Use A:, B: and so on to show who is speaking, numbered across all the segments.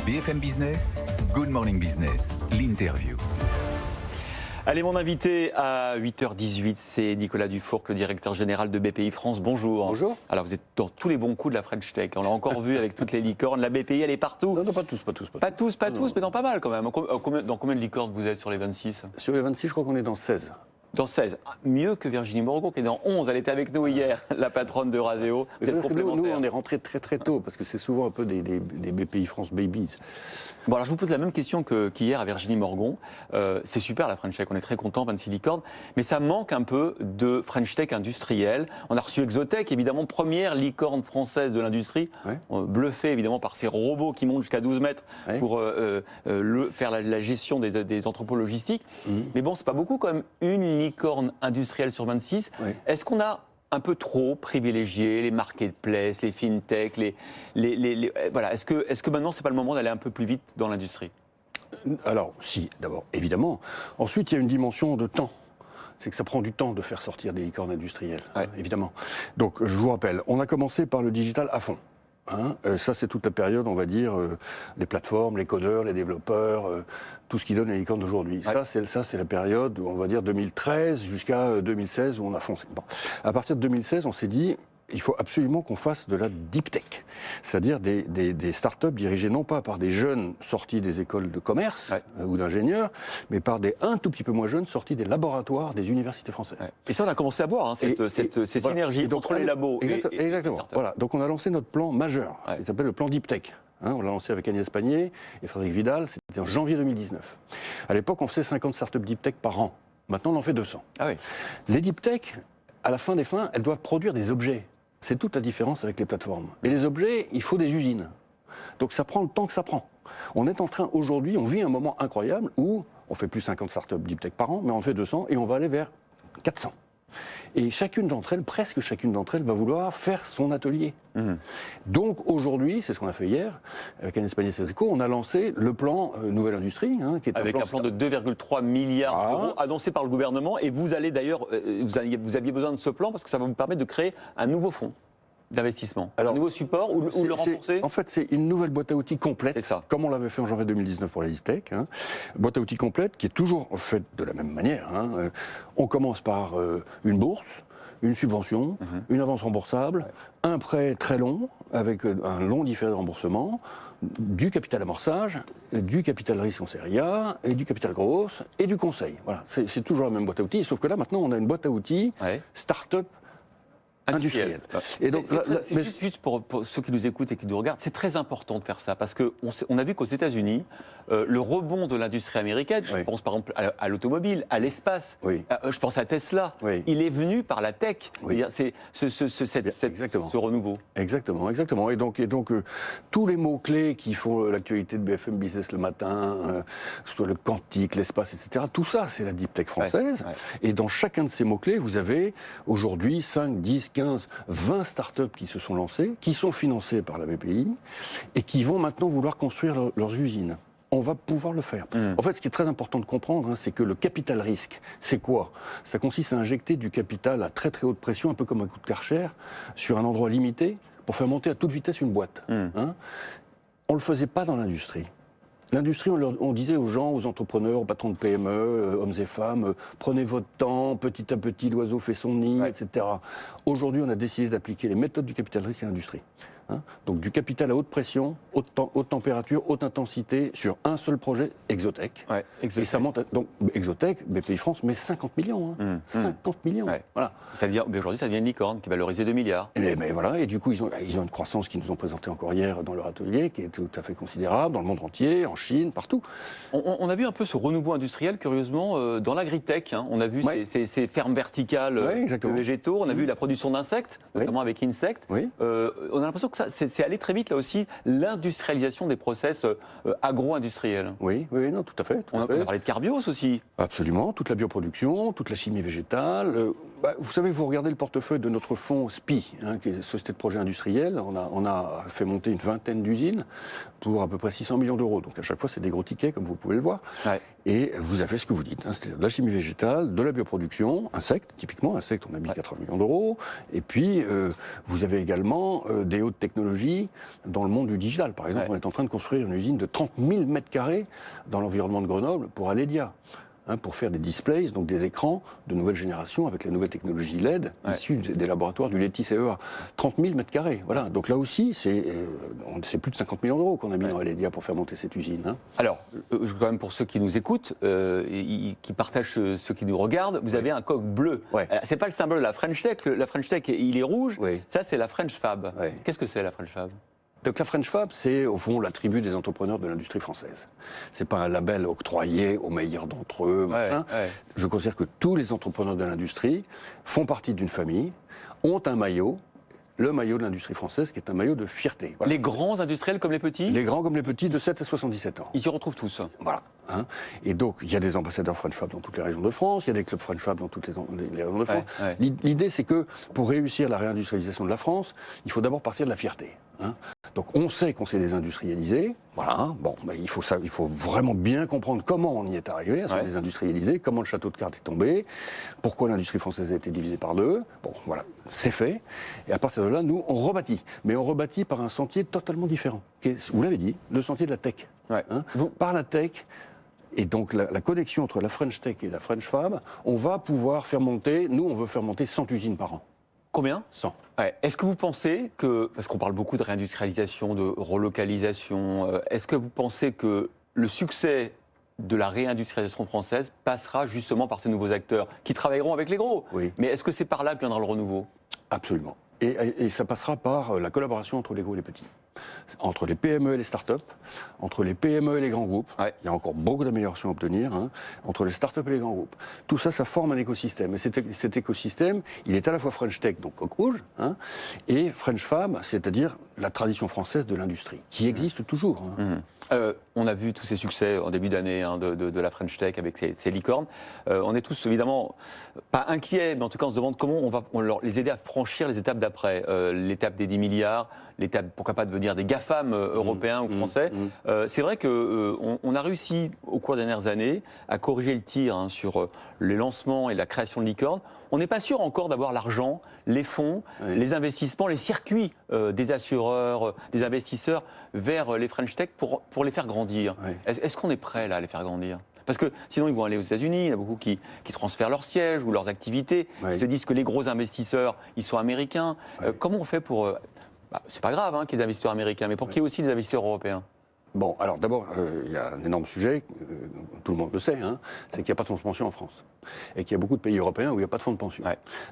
A: BFM Business, Good Morning Business, l'interview.
B: Allez, mon invité à 8h18, c'est Nicolas Dufourcq, le directeur général de BPI France. Bonjour.
C: Bonjour.
B: Alors, vous êtes dans tous les bons coups de la French Tech. On l'a encore vu avec toutes les licornes. La BPI, elle est partout.
C: Non, pas tous.
B: Pas tous, mais dans pas mal quand même. Dans combien de licornes vous êtes sur les 26 ?
C: Sur les 26, je crois qu'on est dans 16.
B: Dans 16. Mieux que Virginie Morgon, qui est dans 11. Elle était avec nous hier, la patronne de Raseo. Vous êtes complémentaire.
C: Nous, on est rentrés très tôt, parce que c'est souvent un peu des BPI France babies.
B: Bon, alors je vous pose la même question qu'hier à Virginie Morgon. C'est super la French Tech, on est très contents, 26 licornes, mais ça manque un peu de French Tech industrielle. On a reçu Exotech, évidemment, première licorne française de l'industrie, bluffée évidemment par ces robots qui montent jusqu'à 12 mètres pour faire la gestion des entrepôts logistiques. Mais bon, c'est pas beaucoup quand même, une licorne industrielle sur 26. Est-ce qu'on a un peu trop privilégié les marketplaces, les fintech, voilà. Est-ce que maintenant c'est pas le moment d'aller un peu plus vite dans l'industrie ?
C: Alors, si, d'abord, évidemment. Ensuite, il y a une dimension de temps. C'est que ça prend du temps de faire sortir des licornes industrielles, évidemment. Donc, je vous rappelle, on a commencé par le digital à fond. Ça, c'est toute la période, on va dire, les plateformes, les codeurs, les développeurs, tout ce qui donne les licornes d'aujourd'hui. Ça, c'est la période, on va dire, 2013 jusqu'à 2016, où on a foncé. Bon. À partir de 2016, on s'est dit, il faut absolument qu'on fasse de la deep tech, c'est-à-dire des startups dirigées non pas par des jeunes sortis des écoles de commerce ou d'ingénieurs, mais par des un tout petit peu moins jeunes sortis des laboratoires des universités françaises.
B: Et ça, on a commencé à voir ces synergies entre les labos
C: exactement. Voilà. Donc on a lancé notre plan majeur, il s'appelle le plan deep tech. On l'a lancé avec Agnès Pannier et Frédéric Vidal, c'était en janvier 2019. À l'époque, on faisait 50 startups deep tech par an. Maintenant, on en fait 200. Les deep tech, à la fin des fins, elles doivent produire des objets. C'est toute la différence avec les plateformes. Et les objets, il faut des usines. Donc ça prend le temps que ça prend. On est en train aujourd'hui, on vit un moment incroyable où on fait plus 50 startups deep tech par an, mais on en fait 200 et on va aller vers 400. Et chacune d'entre elles, presque chacune d'entre elles, va vouloir faire son atelier. Donc aujourd'hui, c'est ce qu'on a fait hier, avec Agnès Pannier-Cédrico, on a lancé le plan Nouvelle Industrie. Qui est
B: avec un plan de 2,3 milliards d'euros annoncé par le gouvernement. Et vous allez d'ailleurs, vous aviez besoin de ce plan parce que ça va vous permettre de créer un nouveau fonds d'investissement, un nouveau support ou le renforcer.
C: En fait, c'est une nouvelle boîte à outils complète, comme on l'avait fait en janvier 2019 pour la deep tech. Boîte à outils complète qui est toujours faite de la même manière. On commence par une bourse, une subvention, une avance remboursable, un prêt très long, avec un long différé de remboursement, du capital amorçage, du capital risque en série A, et du capital grosse, et du conseil. Voilà, c'est toujours la même boîte à outils, sauf que là, maintenant, on a une boîte à outils start-up industriel.
B: Et donc, juste pour ceux qui nous écoutent et qui nous regardent, c'est très important de faire ça, parce qu'on a vu qu'aux États-Unis, le rebond de l'industrie américaine, je pense par exemple à l'automobile, à l'espace, je pense à Tesla, il est venu par la tech, c'est ce renouveau.
C: Exactement. Et donc tous les mots-clés qui font l'actualité de BFM Business le matin, que ce soit le quantique, l'espace, etc., tout ça, c'est la deep tech française. Et dans chacun de ces mots-clés, vous avez aujourd'hui 5, 10, 15, 20 startups qui se sont lancées, qui sont financées par la BPI et qui vont maintenant vouloir construire leurs usines. On va pouvoir le faire. En fait, ce qui est très important de comprendre, c'est que le capital risque, c'est quoi ? Ça consiste à injecter du capital à très très haute pression, un peu comme un coup de Karcher, sur un endroit limité, pour faire monter à toute vitesse une boîte. On ne le faisait pas dans l'industrie. L'industrie, on disait aux gens, aux entrepreneurs, aux patrons de PME, hommes et femmes, prenez votre temps, petit à petit, l'oiseau fait son nid, etc. Aujourd'hui, on a décidé d'appliquer les méthodes du capital risque à l'industrie. Donc du capital à haute pression, haute température, haute intensité, sur un seul projet, Exotech. Et ça monte donc Exotech, BPI France, mais 50 millions. 50 millions. Voilà.
B: Mais aujourd'hui, ça devient une licorne qui est valorisée 2 milliards.
C: Mais voilà, et du coup, ils ont une croissance qu'ils nous ont présentée encore hier dans leur atelier, qui est tout à fait considérable, dans le monde entier, en Chine, partout.
B: On a vu un peu ce renouveau industriel, curieusement, dans l'agritech. On a vu ces fermes verticales de végétaux, on a vu la production d'insectes, notamment avec Insect. On a l'impression que c'est allé très vite, là aussi, l'industrialisation des process agro-industriels.
C: Non, tout à fait.
B: On a parlé de Carbios aussi.
C: Absolument, toute la bioproduction, toute la chimie végétale. Vous savez, vous regardez le portefeuille de notre fonds SPI, qui est Société de projet industriel. On a fait monter une vingtaine d'usines pour à peu près 600 millions d'euros. Donc à chaque fois, c'est des gros tickets, comme vous pouvez le voir. Et vous avez ce que vous dites, hein, c'est de la chimie végétale, de la bioproduction, insectes, typiquement, insectes, on a mis 80 millions d'euros. Et puis, vous avez également des hautes technologies dans le monde du digital. Par exemple, on est en train de construire une usine de 30 000 mètres carrés dans l'environnement de Grenoble pour Aledia. Pour faire des displays, donc des écrans de nouvelle génération avec les nouvelles technologies LED issues des laboratoires du Leti CEA. 30 000 mètres carrés, voilà. Donc là aussi, c'est plus de 50 millions d'euros qu'on a mis dans Aledia pour faire monter cette usine. Hein.
B: Alors, quand même pour ceux qui nous écoutent, qui partagent ceux qui nous regardent, vous avez un coq bleu. C'est pas le symbole de la French Tech. La French Tech, il est rouge. Ça, c'est la French Fab. Qu'est-ce que c'est la French Fab ?
C: Donc la French Fab, c'est au fond la tribu des entrepreneurs de l'industrie française. C'est pas un label octroyé aux meilleurs d'entre eux. Je considère que tous les entrepreneurs de l'industrie font partie d'une famille, ont un maillot, le maillot de l'industrie française, qui est un maillot de fierté. Voilà.
B: Les grands industriels comme les petits ?
C: Les grands comme les petits, de 7 à 77 ans.
B: Ils s'y retrouvent tous.
C: Voilà. Hein. Et donc, il y a des ambassadeurs French Fab dans toutes les régions de France, il y a des clubs French Fab dans toutes les régions de France. L'idée, c'est que pour réussir la réindustrialisation de la France, il faut d'abord partir de la fierté. Hein. Donc, on sait qu'on s'est désindustrialisé. Voilà. Bon, ben, il faut vraiment bien comprendre comment on y est arrivé à se désindustrialiser, comment le château de cartes est tombé, pourquoi l'industrie française a été divisée par deux. Bon, voilà, c'est fait. Et à partir de là, nous, on rebâtit. Mais on rebâtit par un sentier totalement différent. Vous l'avez dit, le sentier de la tech. Hein. Par la tech. Et donc la connexion entre la French Tech et la French Fab, on va pouvoir faire monter, nous on veut faire monter 100 usines par an.
B: Combien ?
C: 100.
B: Est-ce que vous pensez que, parce qu'on parle beaucoup de réindustrialisation, de relocalisation, est-ce que vous pensez que le succès de la réindustrialisation française passera justement par ces nouveaux acteurs qui travailleront avec les gros ? Mais est-ce que c'est par là que viendra le renouveau ?
C: Absolument. Et ça passera par la collaboration entre les gros et les petits. Entre les PME et les start-up, entre les PME et les grands groupes, il y a encore beaucoup d'améliorations à obtenir, hein, entre les start-up et les grands groupes. Tout ça, ça forme un écosystème. Et cet écosystème, il est à la fois French Tech, donc coq rouge, hein, et French Fab, c'est-à-dire la tradition française de l'industrie, qui existe toujours. Hein.
B: On a vu tous ces succès en début d'année de la French Tech avec ces licornes. On est tous évidemment pas inquiets, mais en tout cas on se demande comment on va les aider à franchir les étapes d'après. L'étape des 10 milliards, l'étape, pourquoi pas, de devenir des GAFAM européens ou français. C'est vrai qu'on a réussi au cours des dernières années à corriger le tir sur les lancements et la création de licornes. On n'est pas sûr encore d'avoir l'argent, les fonds, les investissements, les circuits des assureurs, des investisseurs vers les French Tech pour les faire grandir. Est-ce qu'on est prêt là à les faire grandir ? Parce que sinon, ils vont aller aux États-Unis, il y en a beaucoup qui transfèrent leurs sièges ou leurs activités, ils se disent que les gros investisseurs, ils sont américains. Comment on fait pour... c'est pas grave qu'il y ait des investisseurs américains, mais pour qu'il y ait aussi des investisseurs européens ?
C: Bon, alors d'abord, il y a un énorme sujet, tout le monde le sait, hein, c'est qu'il n'y a pas de fonds de pension en France. Et qu'il y a beaucoup de pays européens où il n'y a pas de fonds de pension.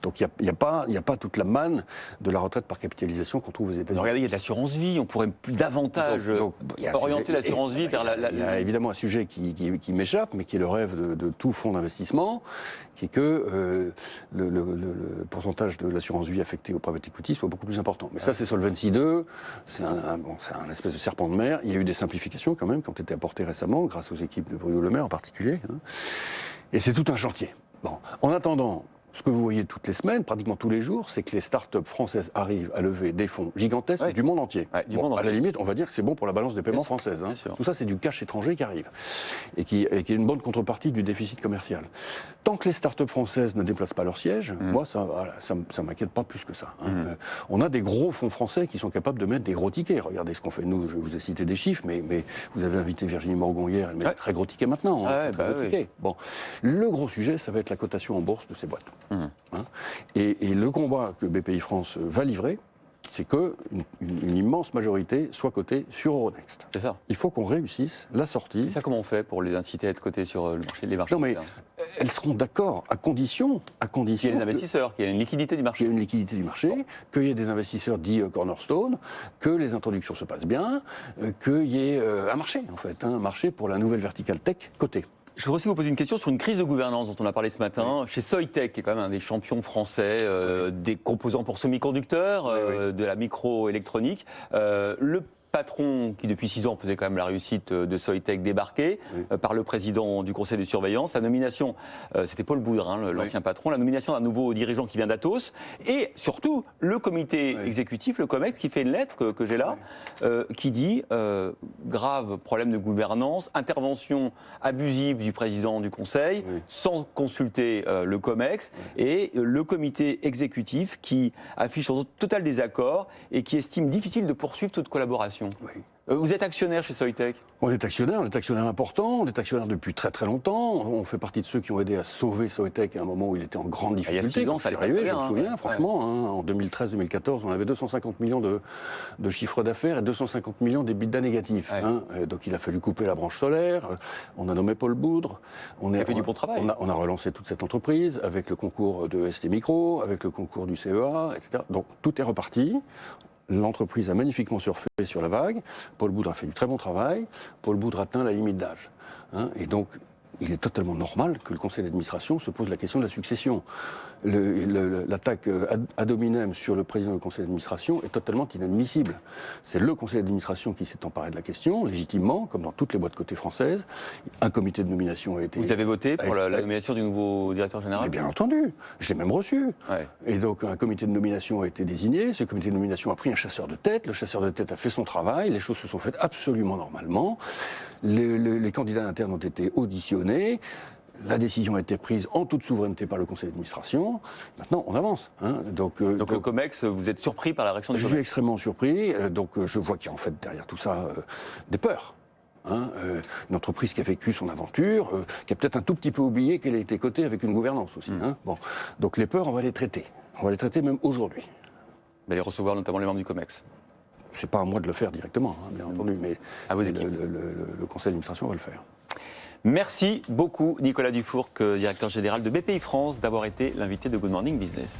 C: Donc il n'y a pas toute la manne de la retraite par capitalisation qu'on trouve aux États-Unis.
B: Regardez, il y a de l'assurance vie, on pourrait davantage orienter l'assurance vie vers la...
C: Il y a évidemment un sujet qui m'échappe, mais qui est le rêve de tout fonds d'investissement, qui est que le pourcentage de l'assurance vie affectée au private equity soit beaucoup plus important. Mais ça, c'est Solvency 2, c'est un espèce de serpent de mer. Il y a eu des simplifications quand même qui ont été apportées récemment, grâce aux équipes de Bruno Le Maire en particulier. Hein. Et c'est tout un chantier. Bon. En attendant, ce que vous voyez toutes les semaines, pratiquement tous les jours, c'est que les start-up françaises arrivent à lever des fonds gigantesques du monde entier. À la limite, on va dire que c'est bon pour la balance des paiements française. Hein. Tout ça, c'est du cash étranger qui arrive. Et qui est une bonne contrepartie du déficit commercial. Tant que les start-up françaises ne déplacent pas leur siège, moi, ça m'inquiète pas plus que ça. Hein. On a des gros fonds français qui sont capables de mettre des gros tickets. Regardez ce qu'on fait. Nous, je vous ai cité des chiffres, mais vous avez invité Virginie Morgon hier, elle met des très gros tickets maintenant. Tickets. Bon. Le gros sujet, ça va être la cotation en bourse de ces boîtes. Hein. Et le combat que BPI France va livrer, c'est qu'une immense majorité soit cotée sur Euronext.
B: C'est ça.
C: Il faut qu'on réussisse la sortie.
B: Et ça, comment on fait pour les inciter à être cotés sur les marchés ?
C: Non, mais elles seront d'accord à condition
B: qu'il y ait des investisseurs, qu'il y ait une liquidité du marché.
C: Qu'il y ait une liquidité du marché, qu'il y ait des investisseurs dits cornerstone, que les introductions se passent bien, qu'il y ait un marché, en fait, un marché pour la nouvelle verticale tech cotée.
B: Je voudrais aussi vous poser une question sur une crise de gouvernance dont on a parlé ce matin. Chez Soitec, qui est quand même un des champions français des composants pour semi-conducteurs, de la microélectronique, le patron qui depuis 6 ans faisait quand même la réussite de Soitec débarqué par le président du conseil de surveillance. La nomination, c'était Paul Boudrin, l'ancien patron, la nomination d'un nouveau dirigeant qui vient d'Atos et surtout le comité exécutif, le COMEX, qui fait une lettre que j'ai là, qui dit grave problème de gouvernance, intervention abusive du président du conseil sans consulter le COMEX et le comité exécutif qui affiche son total désaccord et qui estime difficile de poursuivre toute collaboration. Vous êtes actionnaire chez Soitec?
C: On est actionnaire important, on est actionnaire depuis très très longtemps. On fait partie de ceux qui ont aidé à sauver Soitec à un moment où il était en grande difficulté.
B: Il y a 6 ans, ça allait arriver,
C: je me souviens, franchement, en 2013-2014, on avait 250 millions de chiffre d'affaires et 250 millions d'EBITDA négatifs. Donc il a fallu couper la branche solaire, on a nommé Paul Boudre.
B: On a fait du bon travail.
C: On a relancé toute cette entreprise avec le concours de ST Micro, avec le concours du CEA, etc. Donc tout est reparti. L'entreprise a magnifiquement surfé sur la vague. Paul Boudre a fait du très bon travail. Paul Boudre atteint la limite d'âge. Et donc, il est totalement normal que le conseil d'administration se pose la question de la succession. L'attaque ad hominem sur le président du conseil d'administration est totalement inadmissible. C'est le conseil d'administration qui s'est emparé de la question, légitimement, comme dans toutes les boîtes cotées françaises. Un comité de nomination a été...
B: Vous avez voté pour la nomination du nouveau directeur général?
C: Bien entendu, je l'ai même reçu. Et donc un comité de nomination a été désigné, ce comité de nomination a pris un chasseur de tête, le chasseur de tête a fait son travail, les choses se sont faites absolument normalement, les candidats internes ont été auditionnés, la décision a été prise en toute souveraineté par le conseil d'administration. Maintenant, on avance. Donc
B: le COMEX, vous êtes surpris par la réaction du COMEX?
C: Je suis extrêmement surpris. Donc je vois qu'il y a en fait derrière tout ça des peurs. Une entreprise qui a vécu son aventure, qui a peut-être un tout petit peu oublié qu'elle a été cotée avec une gouvernance aussi. Bon. Donc les peurs, on va les traiter. On va les traiter même aujourd'hui.
B: Vous allez recevoir notamment les membres du COMEX?
C: C'est pas à moi de le faire directement, bien entendu, mais le conseil d'administration va le faire.
B: Merci beaucoup Nicolas Dufourcq, directeur général de BPI France, d'avoir été l'invité de Good Morning Business.